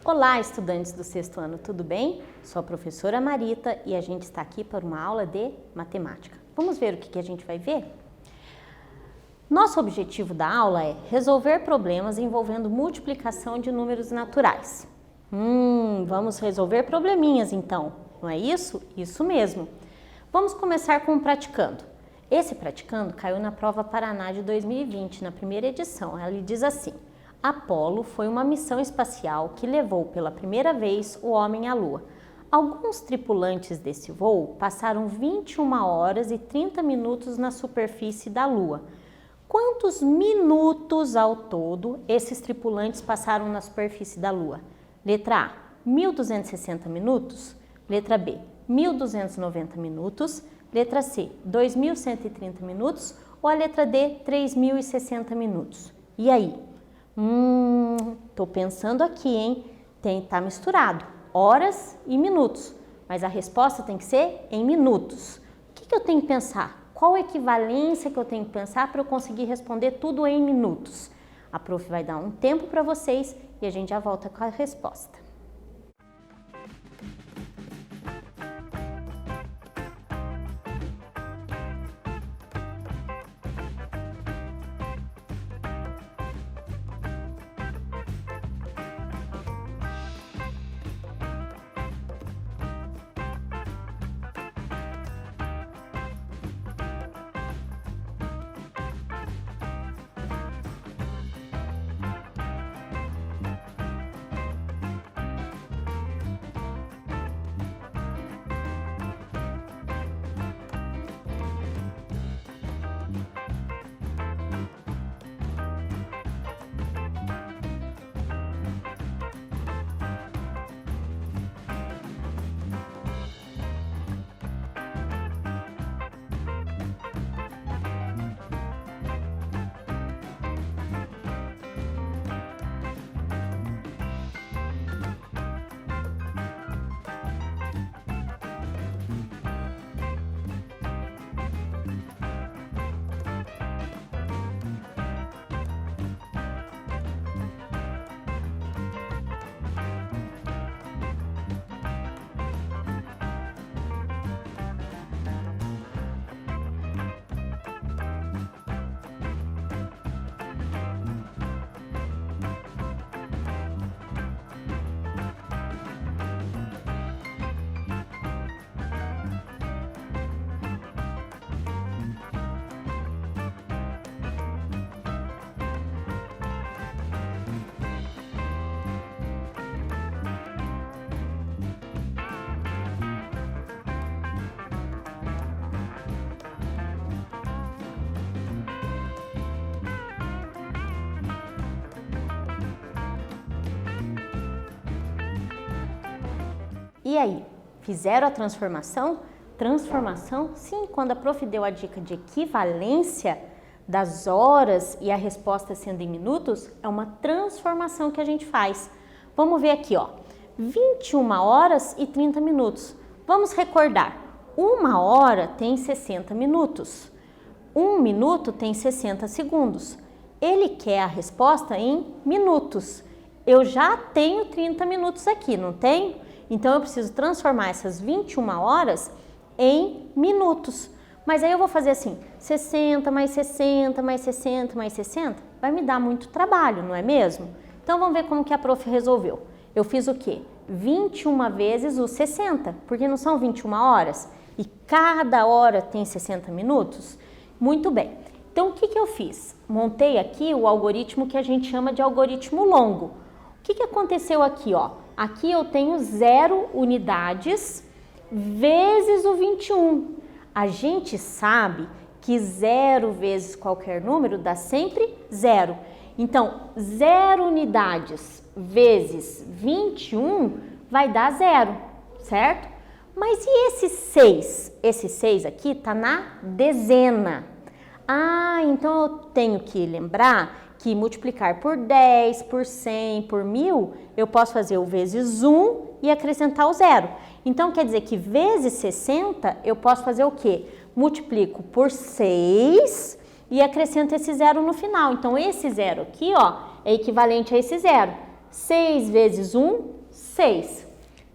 Olá, estudantes do sexto ano, tudo bem? Sou a professora Marita e a gente está aqui para uma aula de matemática. Vamos ver o que a gente vai ver? Nosso objetivo da aula é resolver problemas envolvendo multiplicação de números naturais. Vamos resolver probleminhas então, não é isso? Isso mesmo. Vamos começar com um praticando. Esse praticando caiu na prova Paraná de 2020, na primeira edição. Ela diz assim: Apolo foi uma missão espacial que levou pela primeira vez o homem à Lua. Alguns tripulantes desse voo passaram 21 horas e 30 minutos na superfície da Lua. Quantos minutos ao todo esses tripulantes passaram na superfície da Lua? Letra A, 1.260 minutos. Letra B, 1.290 minutos. Letra C, 2.130 minutos. Ou a letra D, 3.060 minutos. E aí? Tô pensando aqui, hein? Tá misturado, horas e minutos, mas a resposta tem que ser em minutos. O que eu tenho que pensar? Qual a equivalência que eu tenho que pensar para eu conseguir responder tudo em minutos? A prof vai dar um tempo para vocês e a gente já volta com a resposta. E aí, fizeram a transformação? Transformação, sim, quando a prof deu a dica de equivalência das horas e a resposta sendo em minutos, é uma transformação que a gente faz. Vamos ver aqui, ó, 21 horas e 30 minutos. Vamos recordar, 1 hora tem 60 minutos, 1 minuto tem 60 segundos. Ele quer a resposta em minutos. Eu já tenho 30 minutos aqui, não tenho? Então, eu preciso transformar essas 21 horas em minutos. Mas aí eu vou fazer assim, 60 mais 60 mais 60 mais 60, vai me dar muito trabalho, não é mesmo? Então, vamos ver como que a prof resolveu. Eu fiz o quê? 21 vezes os 60, porque não são 21 horas? E cada hora tem 60 minutos? Muito bem. Então, o que eu fiz? Montei aqui o algoritmo que a gente chama de algoritmo longo. O que aconteceu aqui, ó? Aqui eu tenho 0 unidades vezes o 21. A gente sabe que 0 vezes qualquer número dá sempre 0. Então, 0 unidades vezes 21 vai dar 0, certo? Mas e esse 6? Esse 6 aqui está na dezena. Então eu tenho que lembrar que multiplicar por 10, por 100, por 1000, eu posso fazer o vezes 1 e acrescentar o 0. Então, quer dizer que vezes 60, eu posso fazer o quê? Multiplico por 6 e acrescento esse 0 no final. Então, esse 0 aqui, ó, é equivalente a esse 0. 6 vezes 1, 6.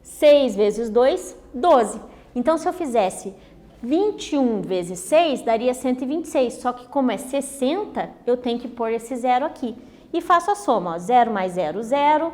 6 vezes 2, 12. Então, se eu fizesse 21 vezes 6, daria 126. Só que como é 60, eu tenho que pôr esse zero aqui. E faço a soma, ó, 0 mais 0, 0.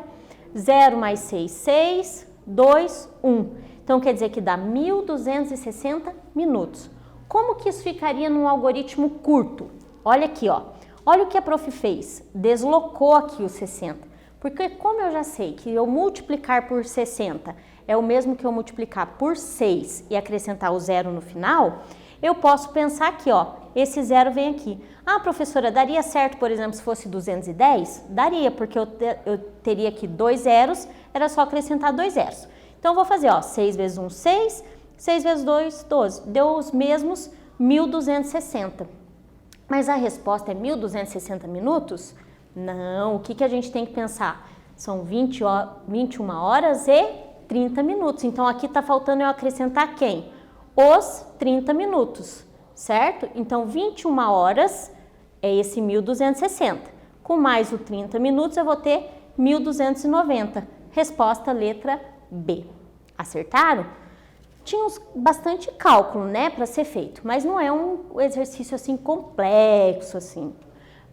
0 mais 6, 6. 2, 1. Então, quer dizer que dá 1.260 minutos. Como que isso ficaria num algoritmo curto? Olha aqui, ó. Olha o que a prof fez. Deslocou aqui o 60. Porque como eu já sei que eu multiplicar por 60 é o mesmo que eu multiplicar por 6 e acrescentar o zero no final, eu posso pensar aqui, ó, esse zero vem aqui. Ah, professora, daria certo, por exemplo, se fosse 210? Daria, porque eu teria aqui 2 zeros, era só acrescentar 2 zeros. Então, eu vou fazer, ó, 6 vezes 1, 6, 6 vezes 2, 12. Deu os mesmos 1.260. Mas a resposta é 1.260 minutos? Não, o que a gente tem que pensar? São 21 horas e 30 minutos. Então, aqui está faltando eu acrescentar quem? Os 30 minutos, certo? Então, 21 horas é esse 1.260. Com mais o 30 minutos, eu vou ter 1.290. Resposta letra B. Acertaram? Tinha bastante cálculo, né, para ser feito, mas não é um exercício assim complexo, assim.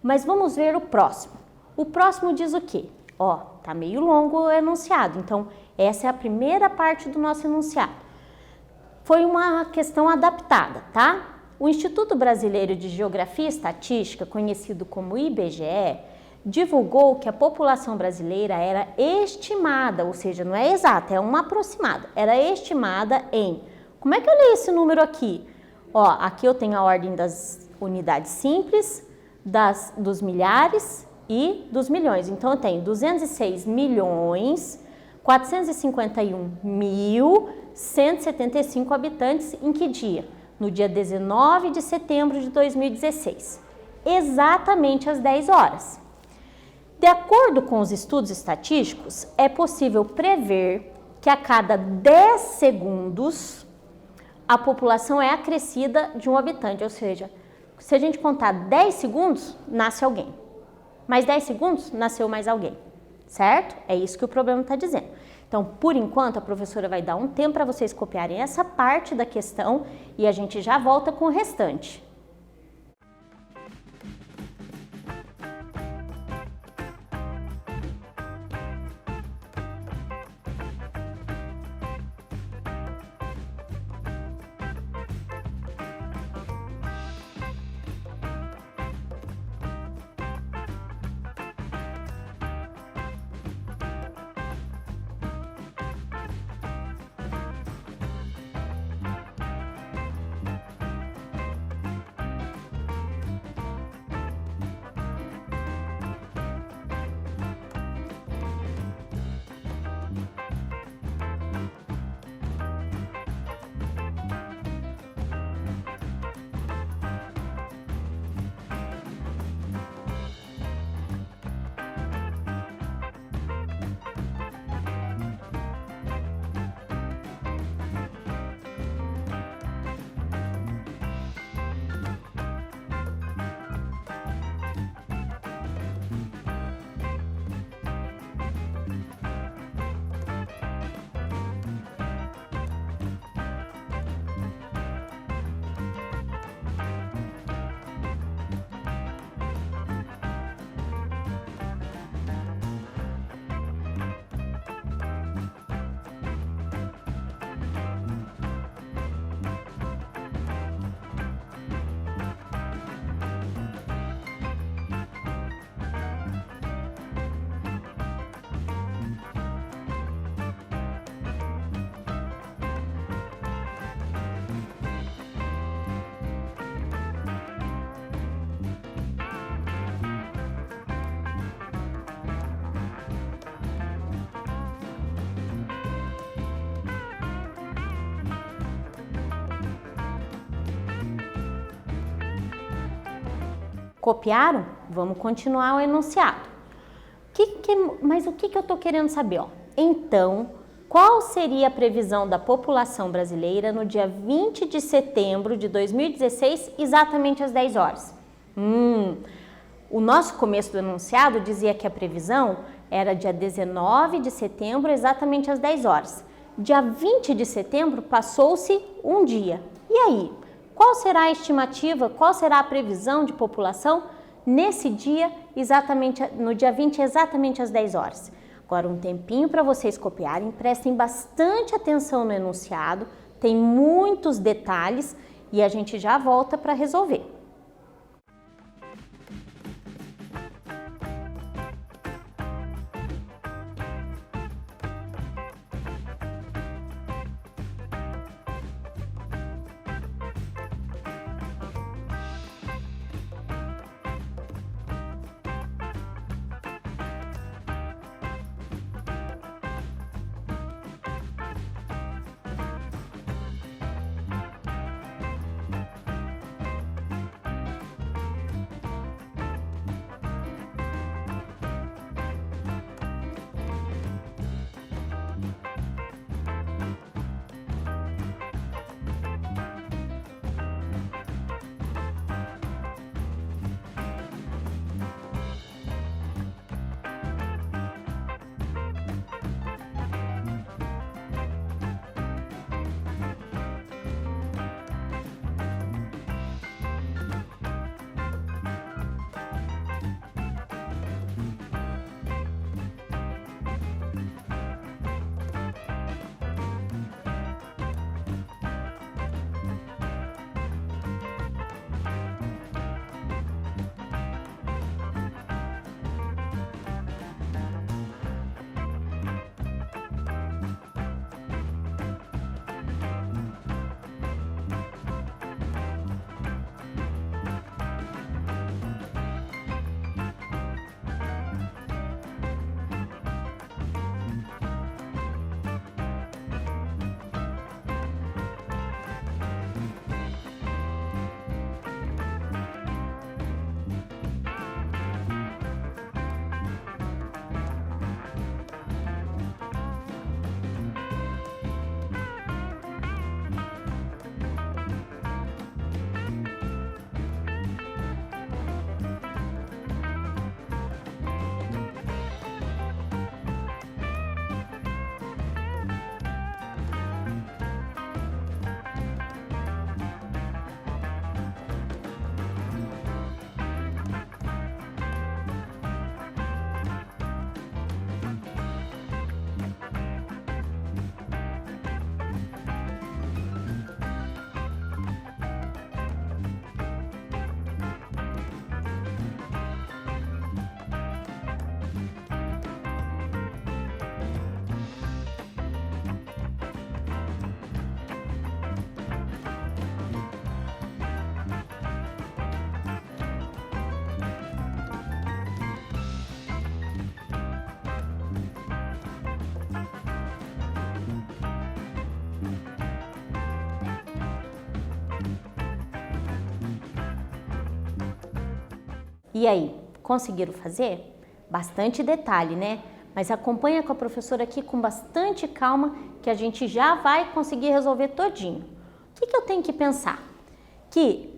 Mas vamos ver o próximo. O próximo diz o quê? Ó, tá meio longo o enunciado, então essa é a primeira parte do nosso enunciado. Foi uma questão adaptada, tá? O Instituto Brasileiro de Geografia e Estatística, conhecido como IBGE, divulgou que a população brasileira era estimada, ou seja, não é exata, é uma aproximada, era estimada em... Como é que eu leio esse número aqui? Ó, aqui eu tenho a ordem das unidades simples, dos milhares e dos milhões. Então, eu tenho 206 milhões, 451.175 habitantes em que dia? No dia 19 de setembro de 2016, exatamente às 10 horas. De acordo com os estudos estatísticos, é possível prever que a cada 10 segundos a população é acrescida de um habitante, ou seja, se a gente contar 10 segundos, nasce alguém. Mais 10 segundos, nasceu mais alguém, certo? É isso que o problema está dizendo. Então, por enquanto, a professora vai dar um tempo para vocês copiarem essa parte da questão e a gente já volta com o restante. Copiaram? Vamos continuar o enunciado. Mas o que eu estou querendo saber? Ó? Então, qual seria a previsão da população brasileira no dia 20 de setembro de 2016, exatamente às 10 horas? O nosso começo do enunciado dizia que a previsão Era dia 19 de setembro, exatamente às 10 horas. Dia 20 de setembro passou-se um dia. E aí? Qual será a estimativa, qual será a previsão de população nesse dia, exatamente no dia 20, exatamente às 10 horas? Agora um tempinho para vocês copiarem, prestem bastante atenção no enunciado, tem muitos detalhes e a gente já volta para resolver. E aí, conseguiram fazer? Bastante detalhe, né? Mas acompanha com a professora aqui com bastante calma que a gente já vai conseguir resolver todinho. O que eu tenho que pensar? Que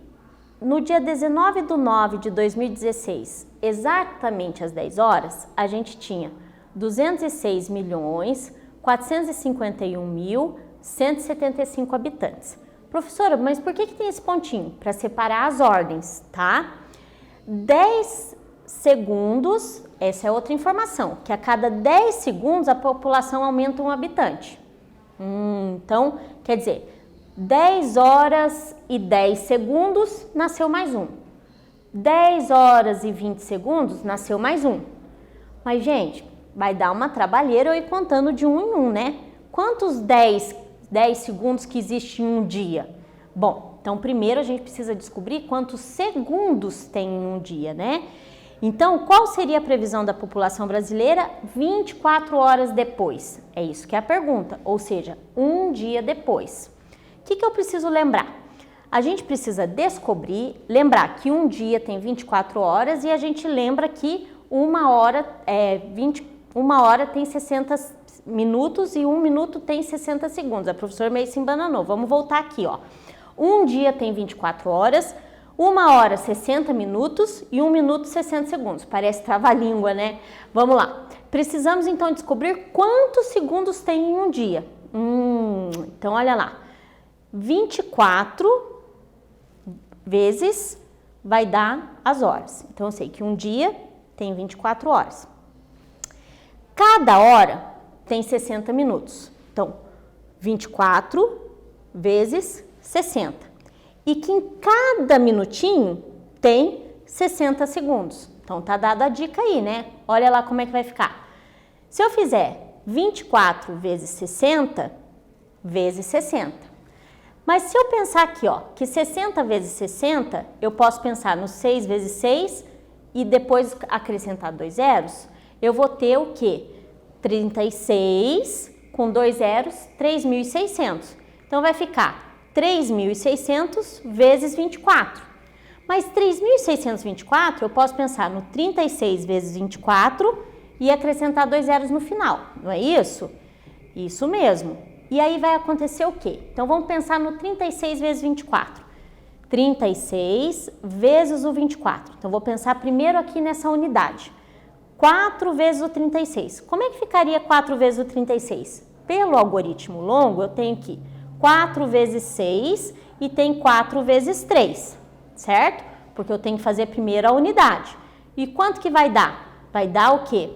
no dia 19/9/2016, exatamente às 10 horas, a gente tinha 206.451.175 habitantes. Professora, mas por que tem esse pontinho? Para separar as ordens, tá? 10 segundos, essa é outra informação, que a cada 10 segundos a população aumenta um habitante. Então, quer dizer, 10 horas e 10 segundos, nasceu mais um. 10 horas e 20 segundos, nasceu mais um. Mas, gente, vai dar uma trabalheira eu ir contando de um em um, né? Quantos 10 segundos que existe em um dia? Bom, então primeiro a gente precisa descobrir quantos segundos tem em um dia, né? Então, qual seria a previsão da população brasileira 24 horas depois? É isso que é a pergunta, ou seja, um dia depois. O que eu preciso lembrar? A gente precisa lembrar que um dia tem 24 horas e a gente lembra que uma hora tem 60 minutos e um minuto tem 60 segundos. A professora meio se embananou. Vamos voltar aqui, ó. Um dia tem 24 horas, uma hora 60 minutos e um minuto 60 segundos. Parece trava-língua, né? Vamos lá. precisamos então descobrir quantos segundos tem em um dia. Então, olha lá. 24 vezes vai dar as horas. Então, eu sei que um dia tem 24 horas. Cada hora tem 60 minutos. Então, 24 vezes 60. E que em cada minutinho tem 60 segundos. Então, tá dada a dica aí, né? Olha lá como é que vai ficar. Se eu fizer 24 vezes 60, vezes 60. Mas se eu pensar aqui, ó, que 60 vezes 60, eu posso pensar no 6 vezes 6 e depois acrescentar 2 zeros, eu vou ter o quê? 36 com 2 zeros, 3.600. Então, vai ficar 3.600 vezes 24. Mas 3.624 eu posso pensar no 36 vezes 24 e acrescentar 2 zeros no final, não é isso? Isso mesmo. E aí vai acontecer o quê? Então, vamos pensar no 36 vezes 24. 36 vezes o 24. Então, vou pensar primeiro aqui nessa unidade. 4 vezes o 36. Como é que ficaria 4 vezes o 36? Pelo algoritmo longo, eu tenho aqui 4 vezes 6 e tem 4 vezes 3, certo? Porque eu tenho que fazer primeiro a unidade. E quanto que vai dar? Vai dar o quê?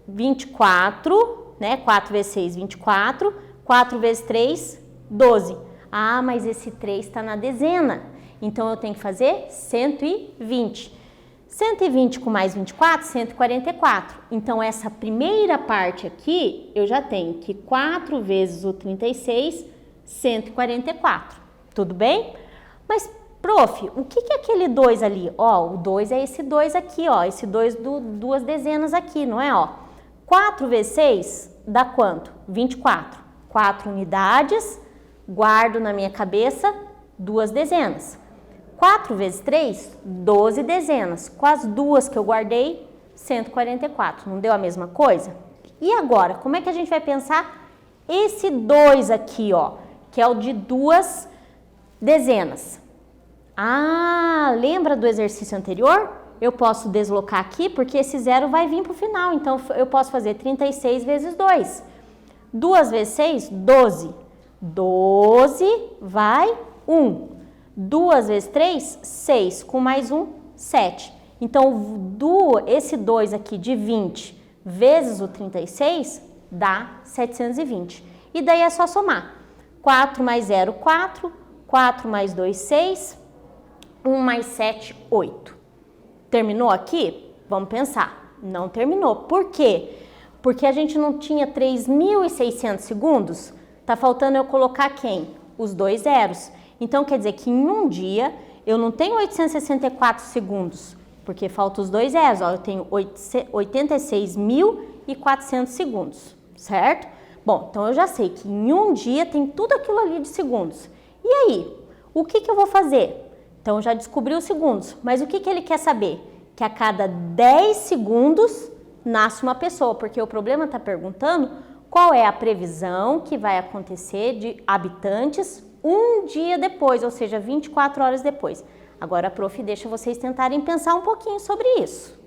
24, né? 4 vezes 6, 24. 4 vezes 3, 12. Ah, mas esse 3 está na dezena. Então, eu tenho que fazer 120. 120 com mais 24, 144. Então, essa primeira parte aqui, eu já tenho que 4 vezes o 36, 144. Tudo bem? Mas, prof, o que é aquele 2 ali? Ó, o 2 é esse 2 aqui, ó. Esse 2 duas dezenas aqui, não é? Ó, 4 vezes 6 dá quanto? 24. 4 unidades, guardo na minha cabeça 2 dezenas. 4 vezes 3, 12 dezenas. Com as duas que eu guardei, 144. Não deu a mesma coisa? E agora, como é que a gente vai pensar esse 2 aqui, ó, que é o de 2 dezenas? Ah, lembra do exercício anterior? Eu posso deslocar aqui, porque esse zero vai vir para o final. Então, eu posso fazer 36 vezes 2. 2 vezes 6, 12. 12 vai 1. 2 vezes 3, 6. Com mais 1, 7. Então, esse 2 aqui de 20 vezes o 36 dá 720. E daí é só somar. 4 mais 0, 4. 4 mais 2, 6. 1 mais 7, 8. Terminou aqui? Vamos pensar. Não terminou. Por quê? Porque a gente não tinha 3.600 segundos, tá faltando eu colocar quem? Os 2 zeros. Então, quer dizer que em um dia eu não tenho 864 segundos, porque faltam os 2 zeros. Ó, eu tenho 86.400 segundos, certo? Bom, então eu já sei que em um dia tem tudo aquilo ali de segundos. E aí, o que eu vou fazer? Então, eu já descobri os segundos, mas o que ele quer saber? Que a cada 10 segundos nasce uma pessoa, porque o problema está perguntando qual é a previsão que vai acontecer de habitantes um dia depois, ou seja, 24 horas depois. Agora, prof, deixa vocês tentarem pensar um pouquinho sobre isso.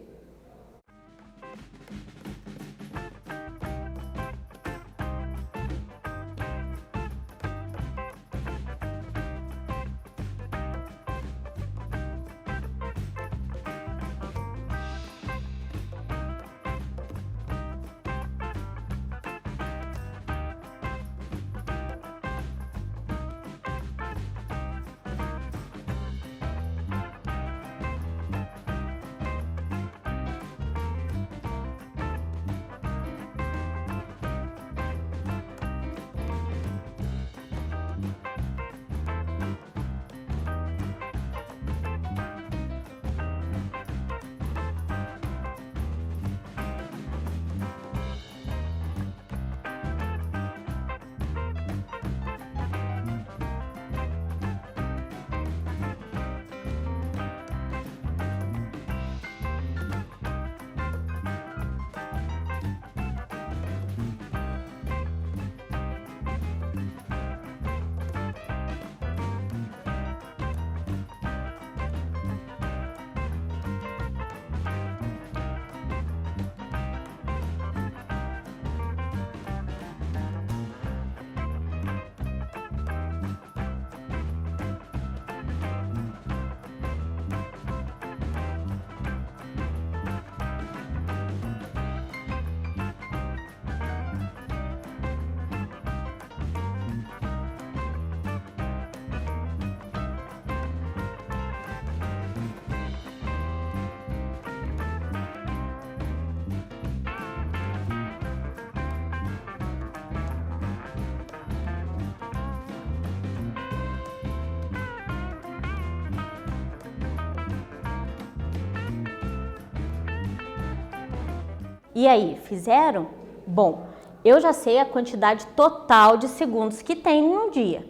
E aí, fizeram? Bom, eu já sei a quantidade total de segundos que tem em um dia.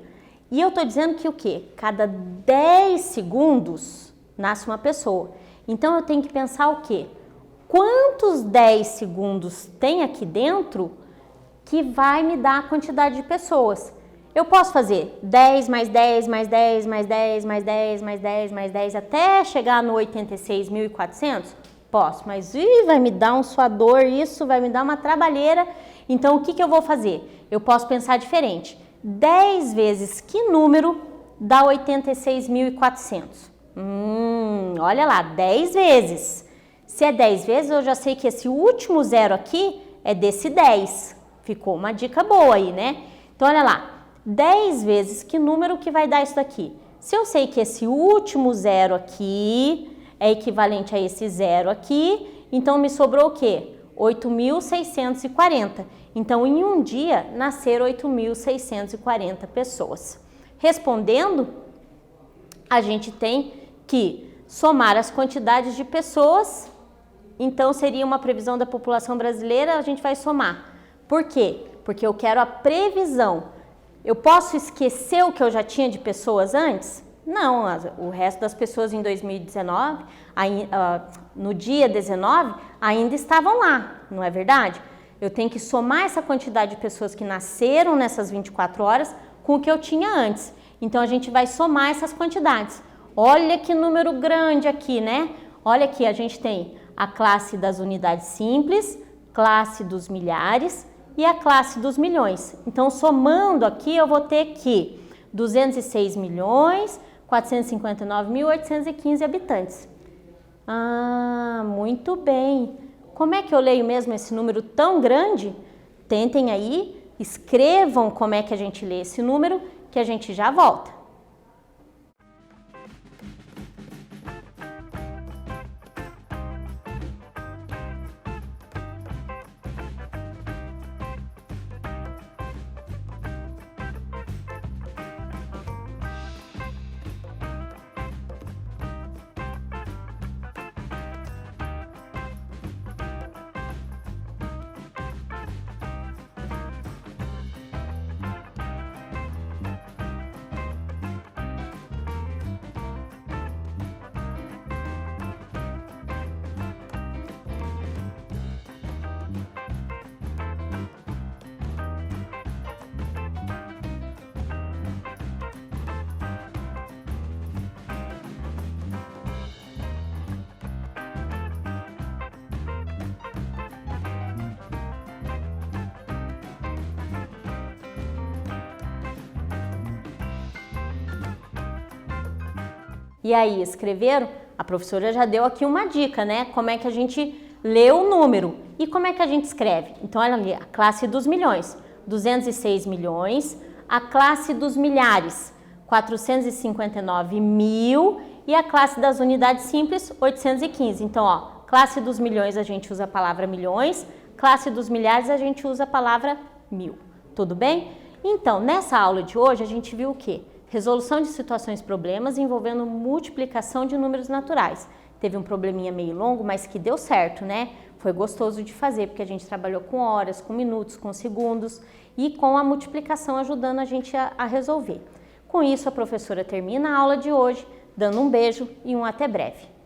E eu tô dizendo que o quê? Cada 10 segundos nasce uma pessoa. Então eu tenho que pensar o quê? Quantos 10 segundos tem aqui dentro que vai me dar a quantidade de pessoas? Eu posso fazer 10 mais 10 mais 10 mais 10 mais 10 mais 10 mais 10 até chegar no 86.400? Posso, mas vai me dar um suador, isso vai me dar uma trabalheira. Então o que eu vou fazer? Eu posso pensar diferente. 10 vezes que número dá 86.400? Olha lá, 10 vezes. Se é 10 vezes, eu já sei que esse último zero aqui é desse 10. Ficou uma dica boa aí, né? Então, olha lá, 10 vezes que número que vai dar isso daqui? Se eu sei que esse último zero aqui é equivalente a esse zero aqui, então me sobrou o quê? 8.640. Então, em um dia, nasceram 8.640 pessoas. Respondendo, a gente tem que somar as quantidades de pessoas. Então, seria uma previsão da população brasileira, a gente vai somar. Por quê? Porque eu quero a previsão. Eu posso esquecer o que eu já tinha de pessoas antes? Não, o resto das pessoas em 2019, no dia 19, ainda estavam lá, não é verdade? Eu tenho que somar essa quantidade de pessoas que nasceram nessas 24 horas com o que eu tinha antes. Então, a gente vai somar essas quantidades. Olha que número grande aqui, né? Olha aqui, a gente tem a classe das unidades simples, classe dos milhares e a classe dos milhões. Então, somando aqui, eu vou ter que 206.459.815 habitantes. Muito bem. Como é que eu leio mesmo esse número tão grande? Tentem aí, escrevam como é que a gente lê esse número, que a gente já volta. E aí, escreveram? A professora já deu aqui uma dica, né? Como é que a gente lê o número e como é que a gente escreve. Então, olha ali, a classe dos milhões, 206 milhões, a classe dos milhares, 459 mil e a classe das unidades simples, 815. Então, ó, classe dos milhões a gente usa a palavra milhões, classe dos milhares a gente usa a palavra mil. Tudo bem? Então, nessa aula de hoje a gente viu o quê? Resolução de situações problemas envolvendo multiplicação de números naturais. Teve um probleminha meio longo, mas que deu certo, né? Foi gostoso de fazer, porque a gente trabalhou com horas, com minutos, com segundos e com a multiplicação ajudando a gente a resolver. Com isso, a professora termina a aula de hoje, dando um beijo e um até breve.